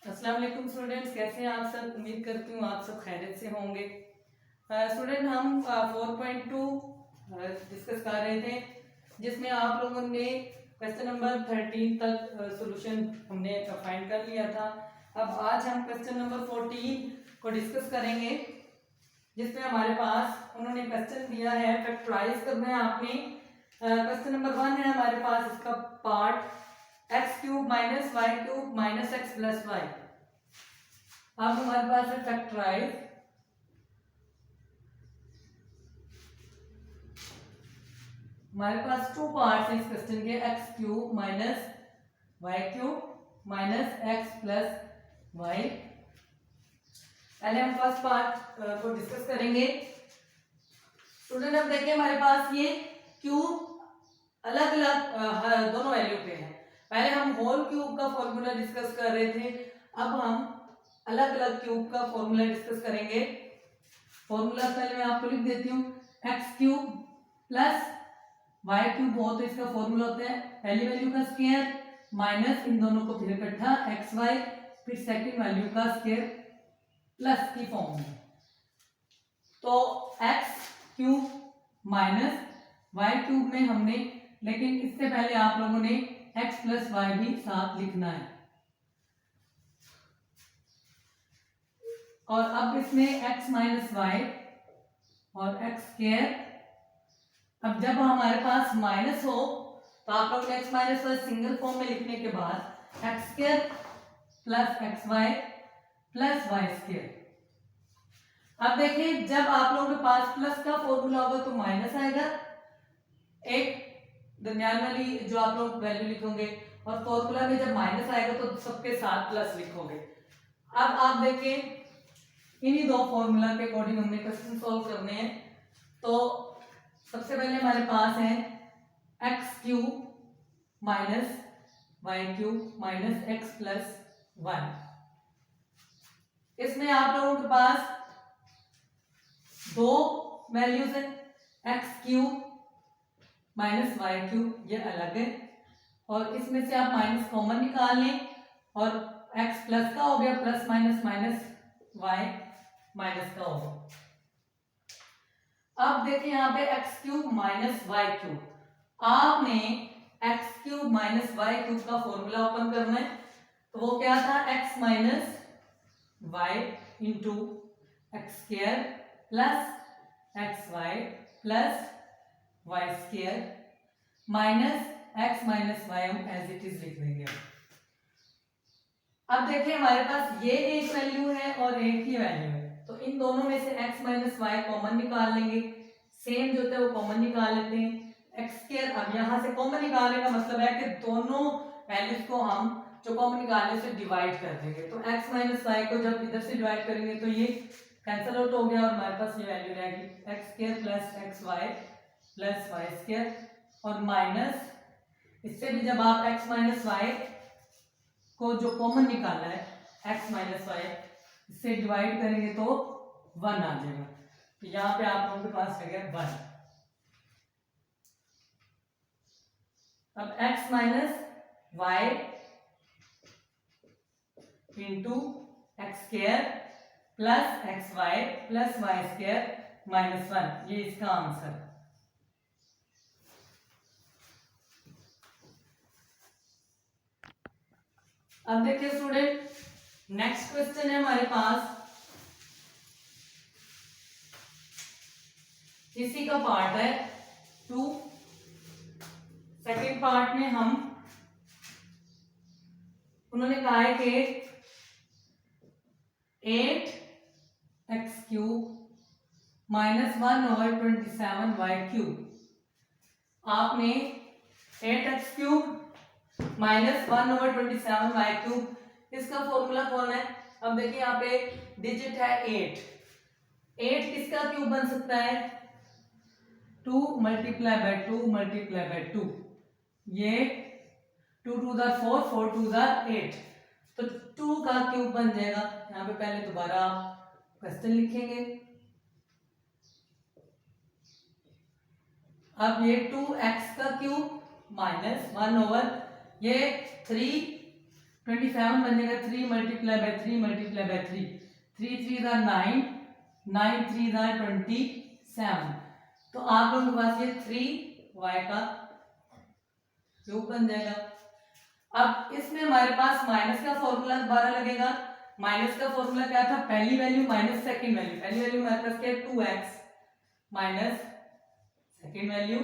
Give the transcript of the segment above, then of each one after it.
अस्सलाम वालेकुम स्टूडेंट्स, कैसे हैं आप सब। उम्मीद करती हूँ आप सब खैरियत से होंगे। स्टूडेंट हम 4.2 डिस्कस कर रहे थे, जिसमें आप लोगों ने क्वेश्चन नंबर 13 तक सॉल्यूशन हमने फाइंड कर लिया था। अब आज हम क्वेश्चन नंबर 14 को डिस्कस करेंगे, जिसमें हमारे पास उन्होंने क्वेश्चन दिया है, फैक्टराइज करना है आपने। क्वेश्चन नंबर 1 है हमारे पास, इसका part X cube minus Y cube minus x plus Y. अब हमारे पास है फैक्टराइज। हमारे पास टू पार्ट्स हैं इस क्वेश्चन के, x cube minus Y cube minus x plus y. पहले हम फर्स्ट पार्ट को डिस्कस करेंगे। स्टूडेंट अब देखिए, हमारे पास ये क्यूब अलग अलग दोनों वैल्यू पे है। पहले हम होल क्यूब का फॉर्मूला डिस्कस कर रहे थे, अब हम अलग अलग क्यूब का फॉर्मूला डिस्कस करेंगे। फॉर्मूला पहले मैं आपको लिख देती हूँ, x cube plus y cube हो तो इसका फॉर्मूला होता है पहली वैल्यू का स्क्वायर माइनस इन दोनों को फिर इकट्ठा एक्स वाई, फिर सेकंड वैल्यू का स्क्वायर प्लस की फॉर्म में। तो x cube minus Y cube में हमने, लेकिन इससे पहले आप लोगों ने एक्स प्लस वाई भी साथ लिखना है। और अब इसमें एक्स माइनस वाई और एक्स स्क्वायर। अब जब हमारे पास माइनस हो तो आप लोग x minus y single form में लिखने के बाद x square plus x y plus y square. अब देखिए, जब आप लोगों के पास प्लस का फॉर्मूला होगा तो माइनस आएगा, एक दरमियान वाली जो आप लोग वैल्यू लिखोगे, और फॉर्मूला में जब माइनस आएगा तो सबके साथ प्लस लिखोगे। अब आप देखें, इन्हीं दो फॉर्मूला के अकॉर्डिंग हमने क्वेश्चन सॉल्व करने हैं। तो सबसे पहले हमारे पास है x cube minus Y cube minus x plus one. इसमें आप लोगों के पास दो वैल्यूज है, x cube minus Y cube, ये अलग है, और इसमें से आप माइनस कॉमन निकाल लें और एक्स प्लस का हो गया, plus minus minus y minus का हो गया। अब देखिए यहाँ पे x cube minus Y cube, आपने x cube minus Y cube का फॉर्मूला ओपन करना है। तो वो क्या था, x minus y into x square plus x y plus y square minus x minus y, हम एज इट इज लिख देंगे। अब देखिए, हमारे पास ये एक वैल्यू है और एक ही वैल्यू है, तो इन दोनों में से x माइनस वाई कॉमन निकाल लेंगे, सेम जो होता है वो कॉमन निकाल लेते हैं। एक्स स्क्वायर, अब यहाँ से कॉमन निकालने का मतलब है कि दोनों वैल्यूज को हम जो कॉमन निकालने से डिवाइड कर देंगे। तो x माइनस वाई को जब इधर से डिवाइड करेंगे तो ये कैंसिल आउट हो गया और हमारे पास ये वैल्यू रहेगी x square plus x y plus y square, और माइनस इससे भी जब आप x माइनस वाई को जो कॉमन निकालना है x माइनस वाई, इससे डिवाइड करेंगे तो 1 आ जाएगा। तो यहाँ पे आप लोगों के पास है 1। अब x minus y into x square plus x y plus y square minus 1, ये इसका आंसर। अब देखिए स्टूडेंट, नेक्स्ट क्वेश्चन है हमारे पास, इसी का पार्ट है 2। सेकेंड पार्ट में हम, उन्होंने कहा है कि 8x cube minus 1/27 y cube. आपने 8x cube minus 1/27 y cube, इसका फॉर्मूला कौन है। अब देखिए यहाँ पे डिजिट है 8, 8 किसका क्यूब बन सकता है, 2 मल्टीप्लाई बाय 2 मल्टीप्लाई बाय 2, ये 2 2 दा 4, 4 2 दा 8, तो 2 का क्यूब बन जाएगा। यहाँ पे पहले दोबारा क्वेश्चन लिखेंगे। अब ये 2x का क्यूब माइनस 1 ओवर ये 3 27 बन जाएगा 3 मल्टीप्लाई बाय 3 मल्टीप्लाई बाय 3, 3 3 9, 9 3 27। तो आप लोगों के पास ये 3y का क्यूब बन जाएगा। अब इसमें हमारे पास माइनस का फॉर्मूला दोबारा लगेगा। माइनस का फॉर्मूला क्या था, पहली वैल्यू माइनस सेकंड वैल्यू। पहली वैल्यू हमारे पास क्या है 2x minus second value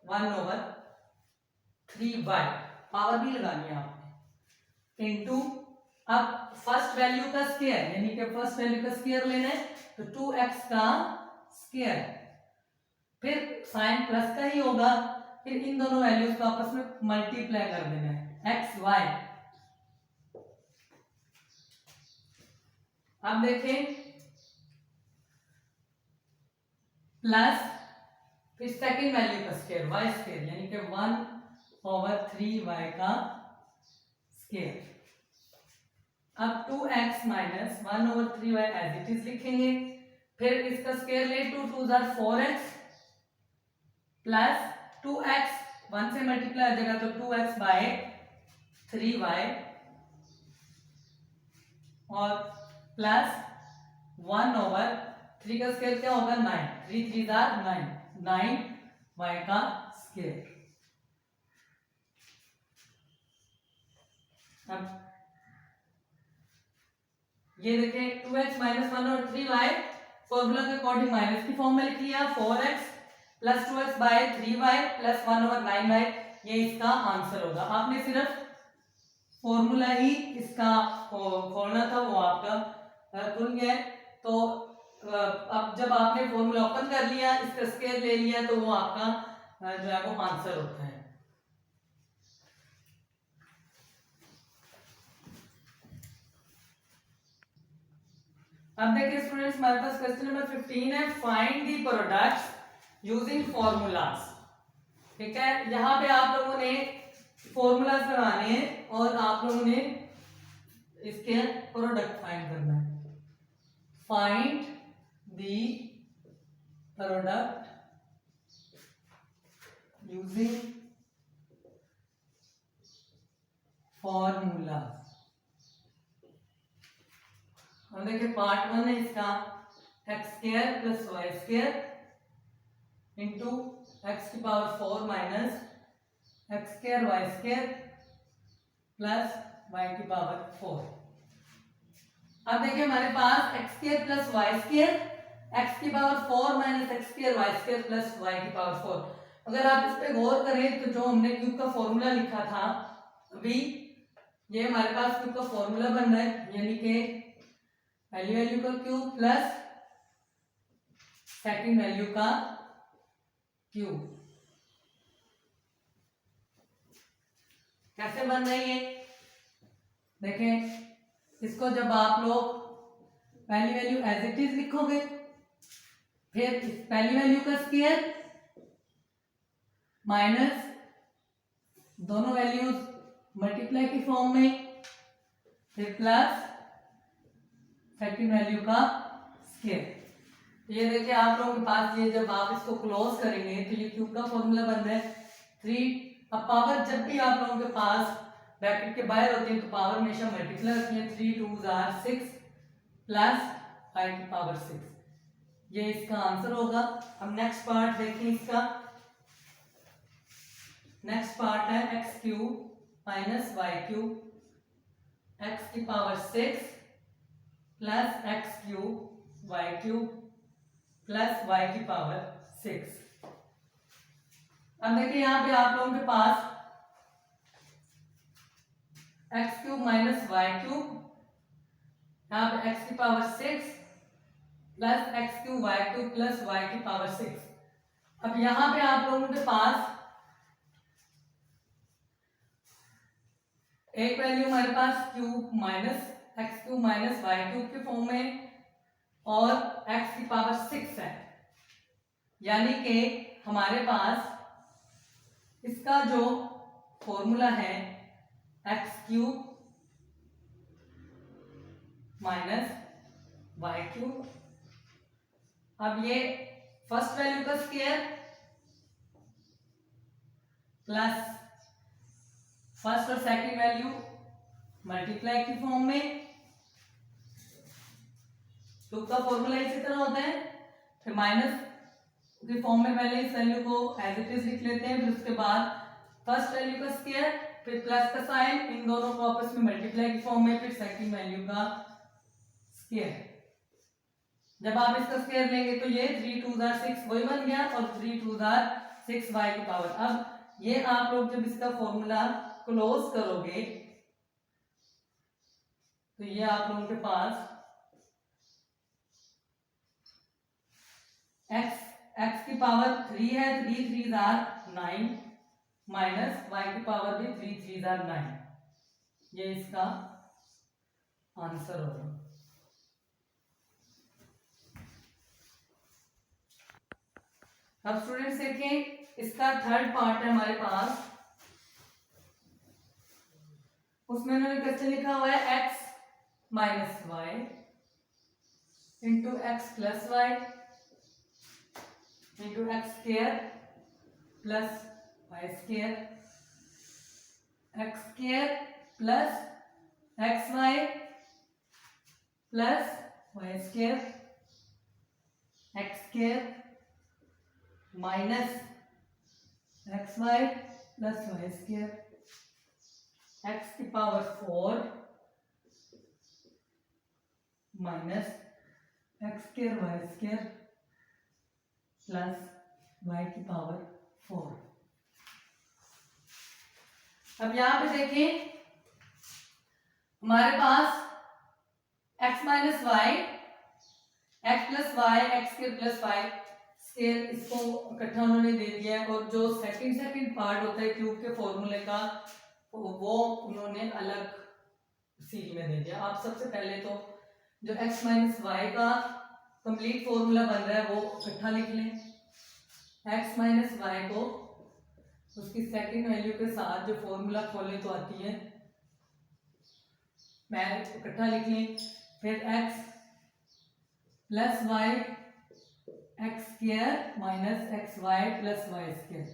1/3y, power भी लगानी है आपने, इनटू अब फर्स्ट वैल्यू का स्क्वायर, यानी कि फर्स्ट वैल्यू का स्क्वायर लेना है तो 2x का स्क्वायर, फिर साइन प्लस का ही होगा, फिर इन दोनों वैल्यूज को आपस में मल्टीप्लाई कर देना है x y। अब देखें प्लस फिर सेकंड वैल्यू का स्क्वायर y स्क्वायर, यानी कि 1/3y का स्क्वायर। अब 2x minus 1/3y as it is लिखेंगे, फिर इसका स्क्वायर ले 2 2 4x प्लस 2x 1 से मल्टीप्लाई हो जाएगा तो 2x बाय 3y और प्लस 1/3 का स्क्वायर क्या होगा 9, 3 3 9, 9y का स्क्वायर। अब ये देखें 2x माइनस 1/3y फॉर्मूला के अकॉर्डिंग माइनस की फॉर्म में लिख लिया, 4x plus 2x bye 3y plus 1/9y, ये इसका आंसर होगा। आपने सिर्फ फॉर्मूला ही इसका खोलना था, वो आपका खुल गया है। तो अब जब आपने फॉर्मूला ओपन कर लिया, इसका स्क्वायर ले लिया, तो वो आपका जो है वो आंसर होता है। अब देखिए स्टूडेंट्स, हमारे पास क्वेश्चन नंबर 15 है, फाइंड दी प्रोडक्ट्स यूजिंग फॉर्मूलाज। ठीक है, यहाँ पे आप लोगों ने फॉर्मूलाज लगाने हैं और आप लोगों ने इसके प्रोडक्ट फाइंड करना है। Find the product using formulas. हम देखिए पार्ट 1 है इसका, x square plus y square into x की power 4 minus x square y square plus y की पावर 4। अब देखिए हमारे पास x square plus y square, x की power 4 minus x square y square plus y की पावर 4। अगर आप इस पे गौर करें तो जो हमने क्यूब का फॉर्मूला लिखा था अभी, ये हमारे पास क्यूब का फॉर्मूला बन रहा है, यानी कि पहली वैल्यू का क्यूब प्लस सेकंड वैल्यू का क्यूब। कैसे बन रही है देखें, इसको जब आप लोग पहली वैल्यू एज इट इज लिखोगे, फिर पहली वैल्यू का स्क्वायर माइनस दोनों वैल्यूज मल्टीप्लाई की फॉर्म में, फिर प्लस सेकंड वैल्यू का स्क्वायर। ये देखिए आप लोगों के पास ये जब आप इसको क्लोज करेंगे तो ये क्यूब का फॉर्मूला बन रहा है 3। अब पावर जब भी आप लोगों के पास ब्रैकेट के बाहर होती है तो पावर हमेशा मल्टीप्लाई होती है, 3 2 6 प्लस 5 की पावर 6, ये इसका आंसर होगा। अब नेक्स्ट पार्ट देखिए इसका, नेक्स्ट पार्ट है x cube minus Y cube x की power 6 plus x cube y cube plus y की पावर 6। अब देखिए यहाँ पे आप लोगों के पास x cube minus Y cube, यहाँ पे एक्स की power 6 plus x cube y cube plus y की पावर 6। अब यहाँ पे आप लोगों के पास एक वैल्यू हमारे पास cube minus x cube minus Y cube के फॉर्म में और x की पावर 6 है, यानी कि हमारे पास इसका जो फॉर्मूला है x cube minus Y cube. अब ये फर्स्ट वैल्यू का स्क्वायर प्लस फर्स्ट और सेकंड वैल्यू मल्टीप्लाई की फॉर्म में। क्यूब का फॉर्मूला इसी तरह होता है। फिर माइनस की फॉर्म में पहले इस वैल्यू को एज इट इज लिख लेते हैं, फिर उसके बाद फर्स्ट वैल्यू का स्क्वायर, फिर प्लस का साइन, इन दोनों को आपस में मल्टीप्लाई की फॉर्म में, फिर सेकंड वैल्यू का स्क्वायर। जब आप इसका स्क्वायर लेंगे तो ये 3 2 6 वही बन गया, और 3 2 6 y की पावर। अब ये आप लोग जब इसका फॉर्मूला क्लोज करोगे तो ये आप लोगों के पास x की पावर 3 है, 3 3 9 माइनस y की पावर भी 3 3 9। ये इसका आंसर होगा। अब स्टूडेंट्स देखें, इसका थर्ड पार्ट है हमारे पास, उसमें उन्होंने क्वेश्चन लिखा हुआ है x minus y into x plus y into x square plus y square, x square plus x y plus y square, x square minus x y plus y square, x की power 4 minus x square y square plus y की power 4। अब यहां पे देखें, हमारे पास x minus y, x plus y, x square plus y square, इसको इकट्ठा उन्होंने दे दिया है। और जो सेकंड पार्ट होता है क्यूब के फॉर्मूले का, वो उन्होंने अलग सीरी में दे दिया। आप सबसे पहले तो जो x माइनस वाई का कंप्लीट फॉर्मूला बन रहा है वो इकट्ठा लिख लें। x माइनस वाई को उसकी सेकंड वैल्यू के साथ जो फॉर्मूला खोले तो आती है, मैं इकट्ठा लिख लें। फिर x plus y x square minus x y plus y square,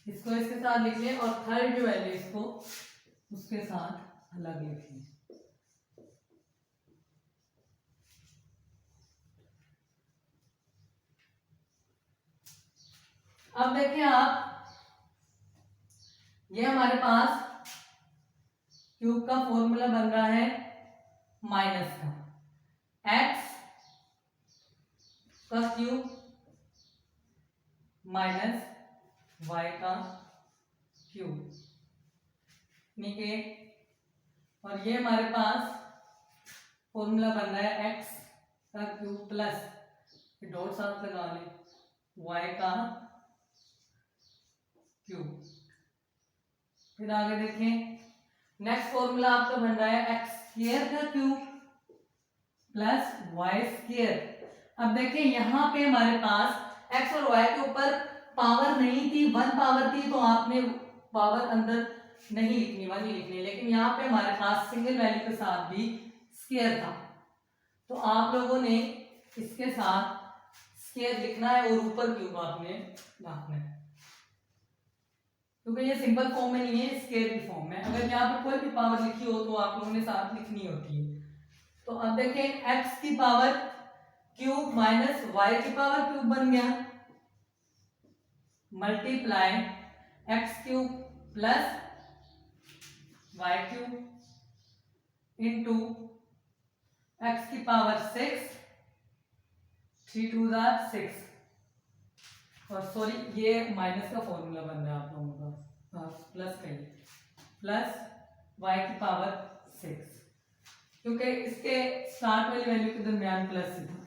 इसको इसके साथ लिख लें, और थर्ड जो वैल्यू इसको उसके साथ अलग लिख लें। अब देखिए आप, ये हमारे पास क्यूब का फॉर्मूला बन रहा है माइनस का, x का क्यूब माइनस y का क्यूब, ठीक है। और ये हमारे पास फॉर्मूला बन रहा है x का क्यूब प्लस, डॉट साथ लगा लें, y का क्यूब। फिर आगे देखें, नेक्स्ट फॉर्मूला आपका बन रहा है एक्स स्क्वायर का क्यूब प्लस वाई स्क्वायर। अब देखें यहाँ पे हमारे पास एक्स और वाई के ऊपर पावर नहीं थी, 1 पावर थी, तो आपने पावर अंदर नहीं लिखनी, 1 ही लिखनी। लेकिन यहाँ पे हमारे पास सिंगल वैल्यू के साथ भी स्क्वायर था, तो आप लोगों ने इसके साथ स्क्वायर लिखना है और ऊपर क्यूब आपने लिखना है, क्योंकि ये सिंपल फॉर्म में नहीं है, स्क्वायर की फॉर्म में। अगर यहाँ पर कोई भी पावर लिखी हो तो आप लोगों ने साथ लिखनी होती है। तो अब देखें, x की पावर क्यूब माइनस y की पावर क्यूब बन गया, multiply x cube plus y cube into x की पावर 6, 3 2 6, और सॉरी ये माइनस का फॉर्मूला बन रहा है आप लोगों का, प्लस का, प्लस y की पावर 6, क्योंकि इसके स्टार्ट वाली वैल्यू के दरमियान प्लस ही था।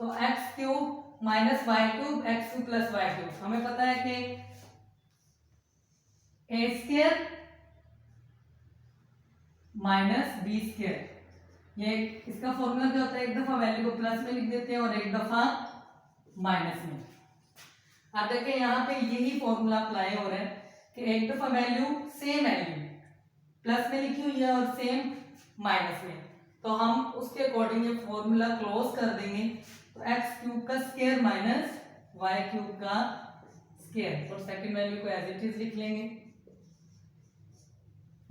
तो x cube minus Y cube, x cube plus y cube, हमें पता है कि a square minus b square, ये इसका फॉर्मूला क्या होता है, एक दफा वैल्यू को प्लस में लिख देते हैं और एक दफा माइनस में। आप देखें यहाँ पे यही फॉर्मूला अप्लाई हो रहा है कि एक दफा वैल्यू सेम वैल्यू प्लस में लिखी हुई है और सेम माइनस में, तो हम उसके अकॉर्डिंग ये फॉर्मूला क्लोज कर देंगे। तो एक्स क्यूब का स्क्वायर माइनस वाई क्यूब का स्क्वायर, और सेकंड वैल्यू को एज इट इज लिख लेंगे।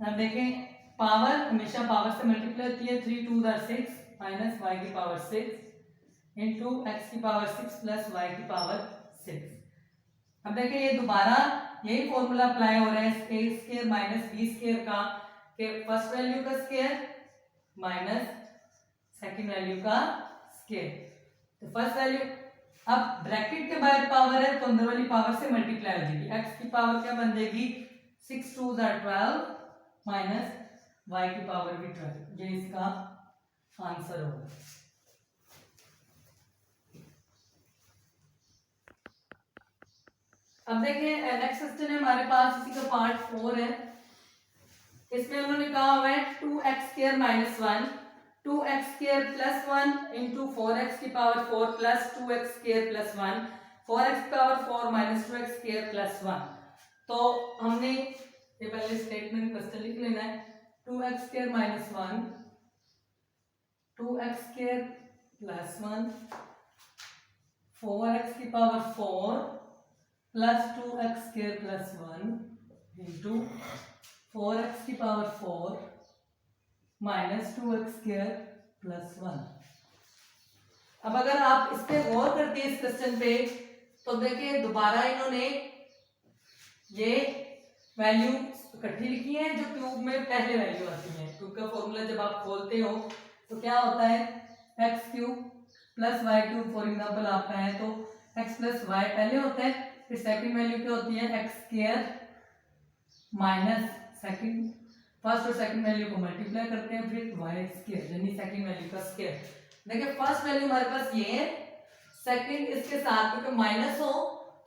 अब देखें पावर हमेशा पावर से मल्टीप्लाई होती है, 3 2 6 माइनस वाई की पावर 6 इंटू एक्स की पावर 6 प्लस वाई की पावर 6। अब देखिए ये दोबारा यही फॉर्मूला अप्लाई हो रहा है ए स्क्वायर माइनस बी स्क्वायर का, कि फर्स्ट वैल्यू का स्क्वायर माइनस सेकंड वैल्यू का स्क्वायर। तो फर्स्ट वैल्यू अब ब्रैकेट के बाहर पावर है तो अंदर वाली पावर से मल्टीप्लाई हो जाएगी, एक्स की पावर क्या बन जाएगी 6 2 12 माइनस वाई की पावर भी 12। ये इसका आंसर होगा। अब देखिए नेक्स्ट क्वेश्चन है हमारे पास, इसी का पार्ट 4 है। इसमें उन्होंने कहा हुआ है 2x² minus 1 2x² plus 1 into 4x की power 4 plus 2x² plus 1 4x की पावर 4 माइनस 2x² प्लस 1। तो हमने ये पहले स्टेटमेंट क्वेश्चन लिख लेना है, 2x² minus 1 2x² plus 1 4x की power 4 plus 2x² plus 1 into 4x की पावर 4 माइनस 2x² प्लस 1। अब अगर आप इस पे गौर करते हैं इस क्वेश्चन पे, तो देखिए दोबारा इन्होंने ये वैल्यू इकट्ठी लिखी है जो क्यूब में पहले वैल्यू आती है। क्यूब का फॉर्मूला जब आप खोलते हो तो क्या होता है x cube plus y cube, for example आपका है तो एक्स प्लस वाई पहले होता है, फिर सेकंड वैल्यू क्या होती है x square minus second first और सेकंड वैल्यू को मल्टीप्लाई करते हैं, फिर वाई स्क्वायर यानी सेकंड वैल्यू का स्क्वायर। देखिए फर्स्ट वैल्यू हमारे पास ये है, सेकंड इसके साथ क्योंकि माइनस हो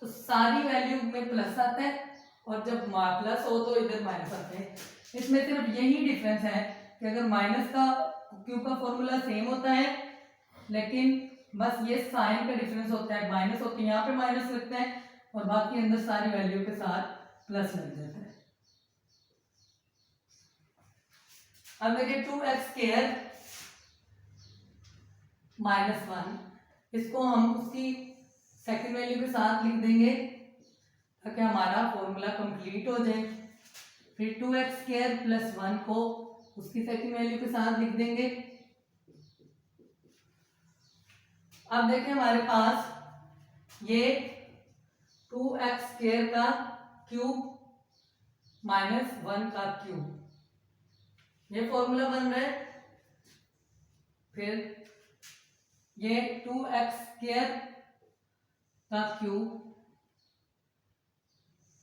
तो सारी वैल्यू में प्लस आता है और जब प्लस हो तो इधर माइनस आते हैं। इसमें सिर्फ यही डिफरेंस है कि अगर माइनस का क्यूब का फॉर्मूला सेम होता है लेकिन बस ये साइन का डिफरेंस होता है, माइनस होती है यहाँ पे माइनस लगता है और बाकी अंदर सारी वैल्यू के साथ प्लस लग जाता है। अब देखिए 2x² माइनस 1 इसको हम उसकी सेकंड वैल्यू के साथ लिख देंगे ताकि हमारा फॉर्मूला कंप्लीट हो जाए। फिर 2x² प्लस 1 को उसकी सेकंड वैल्यू के साथ लिख देंगे। अब देखिए हमारे पास ये 2x² का क्यूब माइनस 1 का क्यूब ये फॉर्मूला बन रहा है। फिर ये 2x² का क्यूब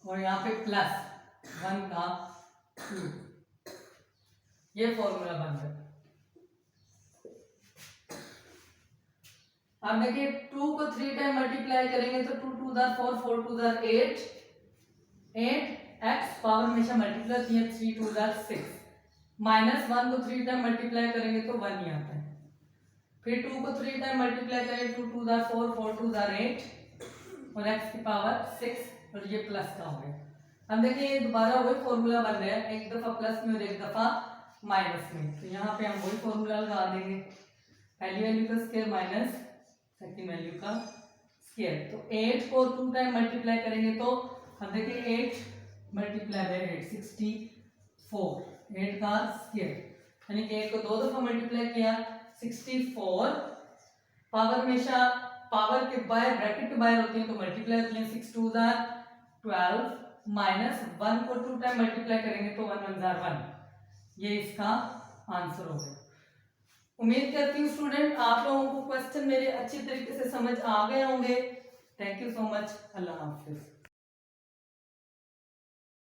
और यहाँ पे प्लस 1 का क्यूब ये फॉर्मूला बन रहा है। अब देखिए 2 को 3 टाइम मल्टीप्लाई करेंगे तो 2 2 4 4 2 8 8 x पावर हमेशा मल्टीप्लाई होती है 3 2 6 माइनस 1 को 3 टाइम मल्टीप्लाई करेंगे तो 1 ही आता है। फिर 2 को 3 टाइम मल्टीप्लाई करेंगे 2 2 4 4 2 8 और x की पावर 6 और ये प्लस का हो गया। अब देखिए ये दोबारा वही फॉर्मूला बन रहा है, एक दफा प्लस में और एक दफा माइनस में, तो यहाँ पे हम वही फॉर्मूला लगा देंगे, पहली वैल्यू का स्क्वायर माइनस सेकंड वैल्यू का स्क्वायर। तो 8 को 2 टाइम मल्टीप्लाई करेंगे तो अब देखिए 8 मल्टीप्लाई बाय 8 64 8 का स्क्वायर यानी कि 8 को 2 दफा मल्टीप्लाई किया 64। पावर हमेशा पावर के बाहर ब्रैकेट के बाहर होती है तो मल्टीप्लाई होती है 6 2 12 माइनस 1 को 2 टाइम मल्टीप्लाई करेंगे तो 1 1 1 ये इसका आंसर हो गया। उम्मीद करती हूँ स्टूडेंट आप लोगों को क्वेश्चन मेरे अच्छी तरीके से समझ आ गए होंगे। Thank you so much. Allah Hafiz.